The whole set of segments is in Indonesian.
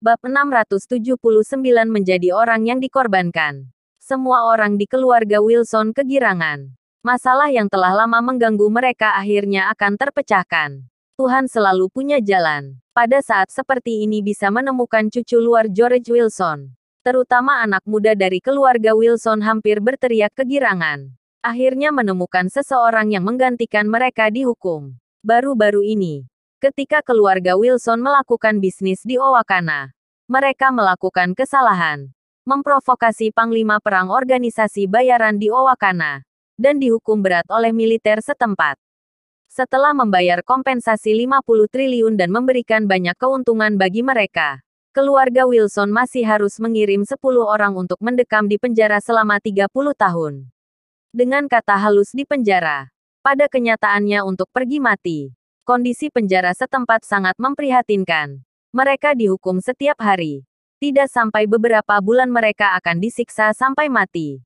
Bab 679 menjadi orang yang dikorbankan. Semua orang di keluarga Wilson kegirangan. Masalah yang telah lama mengganggu mereka akhirnya akan terpecahkan. Tuhan selalu punya jalan. Pada saat seperti ini bisa menemukan cucu luar George Wilson. Terutama anak muda dari keluarga Wilson hampir berteriak kegirangan. Akhirnya menemukan seseorang yang menggantikan mereka dihukum. Baru-baru ini, ketika keluarga Wilson melakukan bisnis di Owakana, mereka melakukan kesalahan, memprovokasi panglima perang organisasi bayaran di Owakana, dan dihukum berat oleh militer setempat. Setelah membayar kompensasi 50 triliun dan memberikan banyak keuntungan bagi mereka, keluarga Wilson masih harus mengirim 10 orang untuk mendekam di penjara selama 30 tahun. Dengan kata halus di penjara, pada kenyataannya untuk pergi mati. Kondisi penjara setempat sangat memprihatinkan. Mereka dihukum setiap hari. Tidak sampai beberapa bulan mereka akan disiksa sampai mati.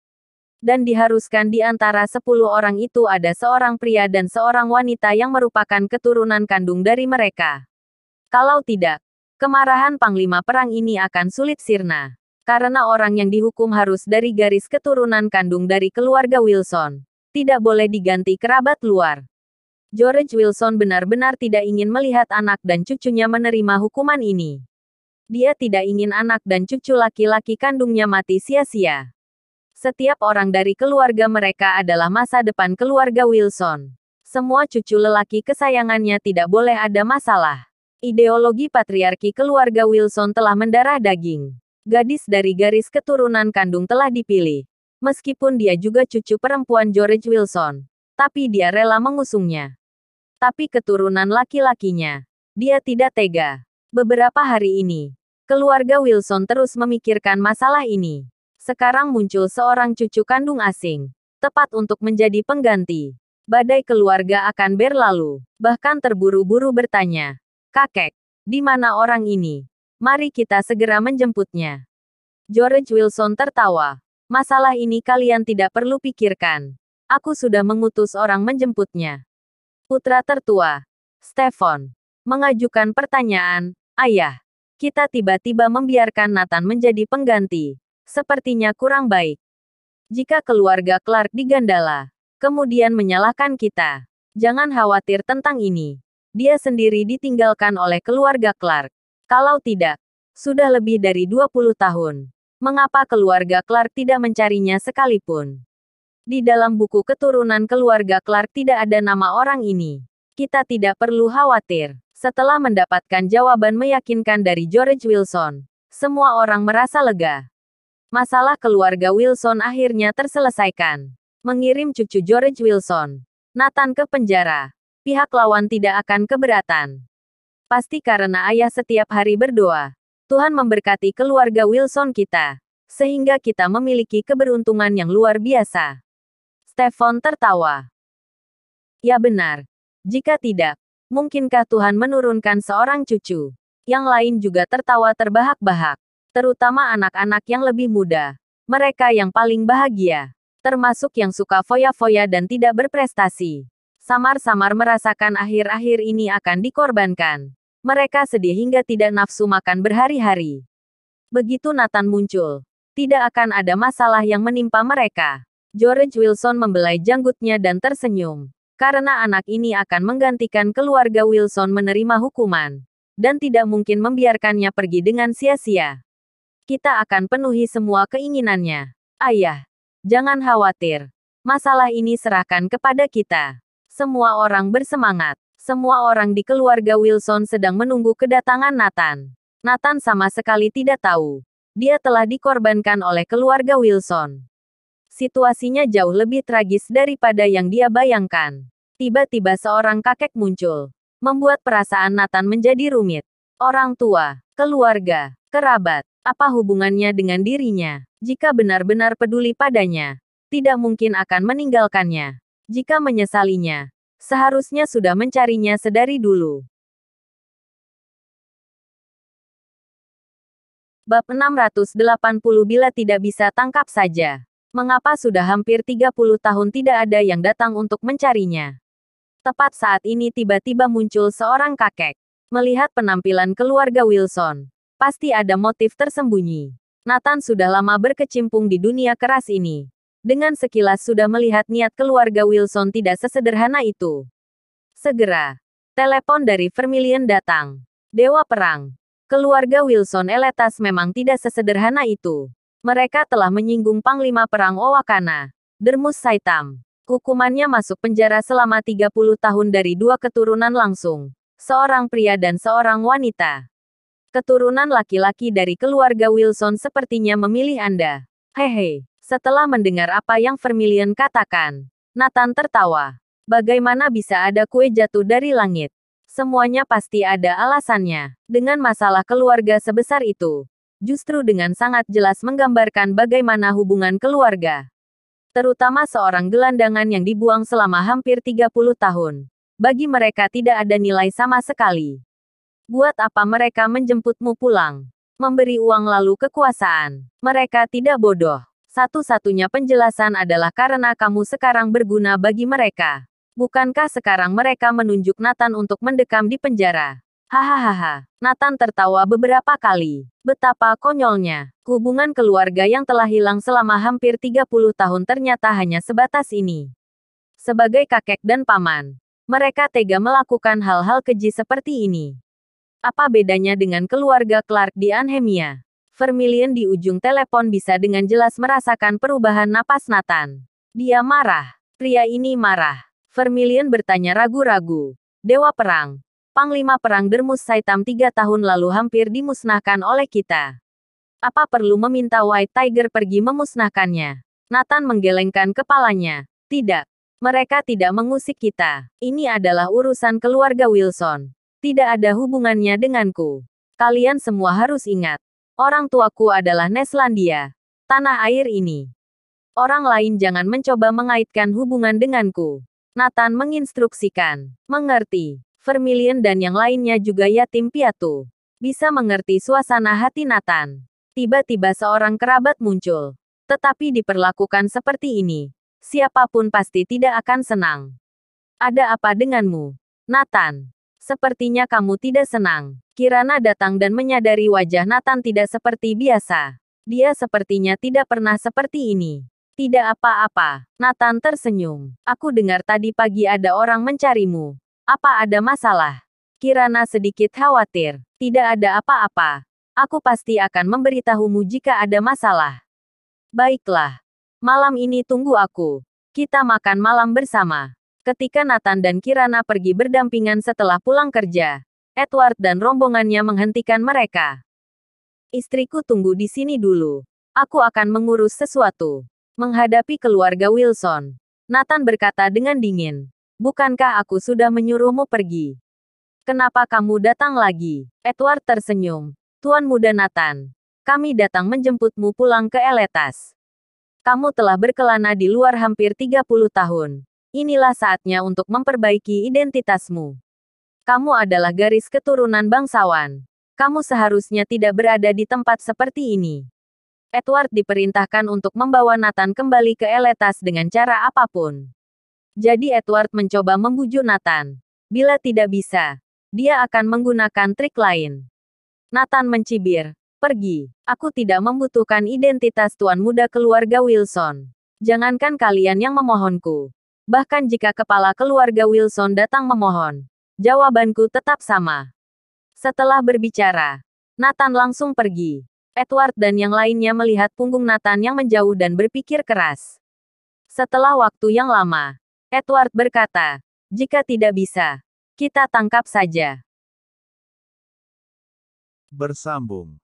Dan diharuskan di antara 10 orang itu ada seorang pria dan seorang wanita yang merupakan keturunan kandung dari mereka. Kalau tidak, kemarahan panglima perang ini akan sulit sirna. Karena orang yang dihukum harus dari garis keturunan kandung dari keluarga Wilson. Tidak boleh diganti kerabat luar. George Wilson benar-benar tidak ingin melihat anak dan cucunya menerima hukuman ini. Dia tidak ingin anak dan cucu laki-laki kandungnya mati sia-sia. Setiap orang dari keluarga mereka adalah masa depan keluarga Wilson. Semua cucu lelaki kesayangannya tidak boleh ada masalah. Ideologi patriarki keluarga Wilson telah mendarah daging. Gadis dari garis keturunan kandung telah dipilih. Meskipun dia juga cucu perempuan George Wilson. Tapi dia rela mengusungnya. Tapi keturunan laki-lakinya, dia tidak tega. Beberapa hari ini, keluarga Wilson terus memikirkan masalah ini. Sekarang muncul seorang cucu kandung asing, tepat untuk menjadi pengganti. Badai keluarga akan berlalu, bahkan terburu-buru bertanya, "Kakek, di mana orang ini? Mari kita segera menjemputnya." George Wilson tertawa. "Masalah ini kalian tidak perlu pikirkan. Aku sudah mengutus orang menjemputnya." Putra tertua, Stefan, mengajukan pertanyaan, "Ayah, kita tiba-tiba membiarkan Nathan menjadi pengganti. Sepertinya kurang baik. Jika keluarga Clark digandala, kemudian menyalahkan kita. Jangan khawatir tentang ini. Dia sendiri ditinggalkan oleh keluarga Clark. Kalau tidak, sudah lebih dari 20 tahun. Mengapa keluarga Clark tidak mencarinya sekalipun? Di dalam buku keturunan keluarga Clark tidak ada nama orang ini. Kita tidak perlu khawatir." Setelah mendapatkan jawaban meyakinkan dari George Wilson, semua orang merasa lega. Masalah keluarga Wilson akhirnya terselesaikan. Mengirim cucu George Wilson, Nathan ke penjara. Pihak lawan tidak akan keberatan. Pasti karena ayah setiap hari berdoa, "Tuhan memberkati keluarga Wilson kita, sehingga kita memiliki keberuntungan yang luar biasa." Stefan tertawa. "Ya benar. Jika tidak, mungkinkah Tuhan menurunkan seorang cucu?" Yang lain juga tertawa terbahak-bahak. Terutama anak-anak yang lebih muda. Mereka yang paling bahagia. Termasuk yang suka foya-foya dan tidak berprestasi. Samar-samar merasakan akhir-akhir ini akan dikorbankan. Mereka sedih hingga tidak nafsu makan berhari-hari. Begitu Nathan muncul, tidak akan ada masalah yang menimpa mereka. George Wilson membelai janggutnya dan tersenyum. Karena anak ini akan menggantikan keluarga Wilson menerima hukuman. Dan tidak mungkin membiarkannya pergi dengan sia-sia. Kita akan penuhi semua keinginannya. Ayah, jangan khawatir. Masalah ini serahkan kepada kita. Semua orang bersemangat. Semua orang di keluarga Wilson sedang menunggu kedatangan Nathan. Nathan sama sekali tidak tahu. Dia telah dikorbankan oleh keluarga Wilson. Situasinya jauh lebih tragis daripada yang dia bayangkan. Tiba-tiba seorang kakek muncul, membuat perasaan Nathan menjadi rumit. Orang tua, keluarga, kerabat, apa hubungannya dengan dirinya? Jika benar-benar peduli padanya, tidak mungkin akan meninggalkannya. Jika menyesalinya, seharusnya sudah mencarinya sedari dulu. Bab 680 Bila tidak bisa tangkap saja. Mengapa sudah hampir 30 tahun tidak ada yang datang untuk mencarinya? Tepat saat ini tiba-tiba muncul seorang kakek. Melihat penampilan keluarga Wilson, Pasti ada motif tersembunyi. Nathan sudah lama berkecimpung di dunia keras ini. Dengan sekilas sudah melihat niat keluarga Wilson tidak sesederhana itu. Segera, telepon dari Vermilion datang. Dewa Perang. Keluarga Wilson Eletas memang tidak sesederhana itu. Mereka telah menyinggung Panglima Perang Owakana, Dermus Saitam. Hukumannya masuk penjara selama 30 tahun dari 2 keturunan langsung. Seorang pria dan seorang wanita. Keturunan laki-laki dari keluarga Wilson sepertinya memilih Anda. Hehe. Setelah mendengar apa yang Vermilion katakan, Nathan tertawa. Bagaimana bisa ada kue jatuh dari langit? Semuanya pasti ada alasannya. Dengan masalah keluarga sebesar itu, justru dengan sangat jelas menggambarkan bagaimana hubungan keluarga. Terutama seorang gelandangan yang dibuang selama hampir 30 tahun. Bagi mereka tidak ada nilai sama sekali. Buat apa mereka menjemputmu pulang? Memberi uang lalu kekuasaan. Mereka tidak bodoh. Satu-satunya penjelasan adalah karena kamu sekarang berguna bagi mereka. Bukankah sekarang mereka menunjuk Nathan untuk mendekam di penjara? Hahaha. Nathan tertawa beberapa kali. Betapa konyolnya. Hubungan keluarga yang telah hilang selama hampir 30 tahun ternyata hanya sebatas ini. Sebagai kakek dan paman, mereka tega melakukan hal-hal keji seperti ini. Apa bedanya dengan keluarga Clark di Anhemia? Vermilion di ujung telepon bisa dengan jelas merasakan perubahan napas Nathan. Dia marah. Pria ini marah. Vermilion bertanya ragu-ragu. Dewa Perang. Panglima Perang Dermus Saitam 3 tahun lalu hampir dimusnahkan oleh kita. Apa perlu meminta White Tiger pergi memusnahkannya? Nathan menggelengkan kepalanya. Tidak. Mereka tidak mengusik kita. Ini adalah urusan keluarga Wilson. Tidak ada hubungannya denganku. Kalian semua harus ingat. Orang tuaku adalah Neslandia. Tanah air ini. Orang lain jangan mencoba mengaitkan hubungan denganku. Nathan menginstruksikan. Mengerti. Vermilion dan yang lainnya juga yatim piatu. Bisa mengerti suasana hati Nathan. Tiba-tiba seorang kerabat muncul. Tetapi diperlakukan seperti ini. Siapapun pasti tidak akan senang. Ada apa denganmu, Nathan? Sepertinya kamu tidak senang. Kirana datang dan menyadari wajah Nathan tidak seperti biasa. Dia sepertinya tidak pernah seperti ini. Tidak apa-apa. Nathan tersenyum. Aku dengar tadi pagi ada orang mencarimu. Apa ada masalah? Kirana sedikit khawatir. Tidak ada apa-apa. Aku pasti akan memberitahumu jika ada masalah. Baiklah. Malam ini tunggu aku. Kita makan malam bersama. Ketika Nathan dan Kirana pergi berdampingan setelah pulang kerja, Edward dan rombongannya menghentikan mereka. Istriku tunggu di sini dulu. Aku akan mengurus sesuatu. Menghadapi keluarga Wilson, Nathan berkata dengan dingin. Bukankah aku sudah menyuruhmu pergi? Kenapa kamu datang lagi? Edward tersenyum. Tuan Muda Nathan, kami datang menjemputmu pulang ke Eletas. Kamu telah berkelana di luar hampir 30 tahun. Inilah saatnya untuk memperbaiki identitasmu. Kamu adalah garis keturunan bangsawan. Kamu seharusnya tidak berada di tempat seperti ini. Edward diperintahkan untuk membawa Nathan kembali ke Eletas dengan cara apapun. Jadi Edward mencoba membujuk Nathan. Bila tidak bisa, dia akan menggunakan trik lain. Nathan mencibir. Pergi. Aku tidak membutuhkan identitas tuan muda keluarga Wilson. Jangankan kalian yang memohonku. Bahkan jika kepala keluarga Wilson datang memohon, jawabanku tetap sama. Setelah berbicara, Nathan langsung pergi. Edward dan yang lainnya melihat punggung Nathan yang menjauh dan berpikir keras. Setelah waktu yang lama, Edward berkata, jika tidak bisa, kita tangkap saja. Bersambung.